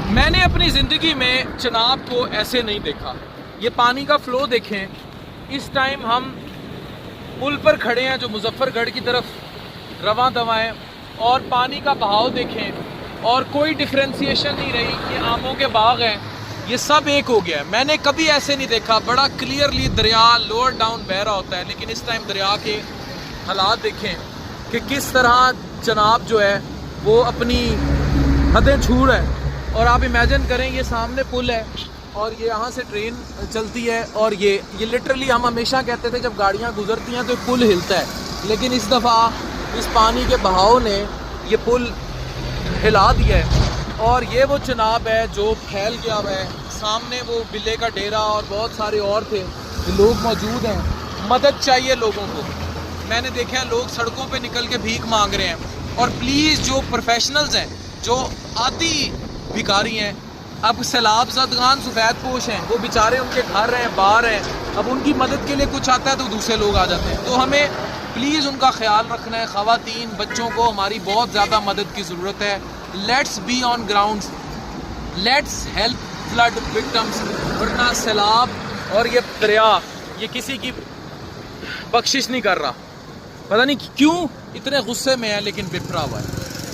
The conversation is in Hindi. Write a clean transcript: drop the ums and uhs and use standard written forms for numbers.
मैंने अपनी ज़िंदगी में चिनाब को ऐसे नहीं देखा। ये पानी का फ़्लो देखें। इस टाइम हम पुल पर खड़े हैं जो मुजफ्फरगढ़ की तरफ रवां दवा है, और पानी का बहाव देखें और कोई डिफ्रेंसिएशन नहीं रही कि आमों के बाग हैं, ये सब एक हो गया है। मैंने कभी ऐसे नहीं देखा। बड़ा क्लियरली दरिया लोअर डाउन बह रहा होता है, लेकिन इस टाइम दरिया के हालात देखें कि किस तरह चिनाब जो है वो अपनी हदें छू रहा है। और आप इमेजिन करें, ये सामने पुल है और ये यहाँ से ट्रेन चलती है, और ये लिटरली हम हमेशा कहते थे जब गाड़ियाँ गुजरती हैं तो पुल हिलता है, लेकिन इस दफ़ा इस पानी के बहाव ने ये पुल हिला दिया है। और ये वो चिनाब है जो फैल गया हुआ है। सामने वो बिल्ले का डेरा और बहुत सारे और थे, लोग मौजूद हैं। मदद चाहिए लोगों को। मैंने देखा है लोग सड़कों पे निकल के भीख मांग रहे हैं। और प्लीज़ जो प्रोफेशनल्स हैं, जो आती भिखारी हैं, अब सैलाब ज़दगान सफ़ेद पोश हैं, वो बेचारे उनके घर हैं, बाहर हैं, अब उनकी मदद के लिए कुछ आता है तो दूसरे लोग आ जाते हैं। तो हमें प्लीज़ उनका ख्याल रखना है। ख़वातीन, बच्चों को हमारी बहुत ज़्यादा मदद की ज़रूरत है। Let's be on ground, let's help flood victims, वरना सैलाब और ये दरिया ये किसी की बख्शिश नहीं कर रहा। पता नहीं क्यों इतने गुस्से में है, लेकिन बिफरा हुआ है।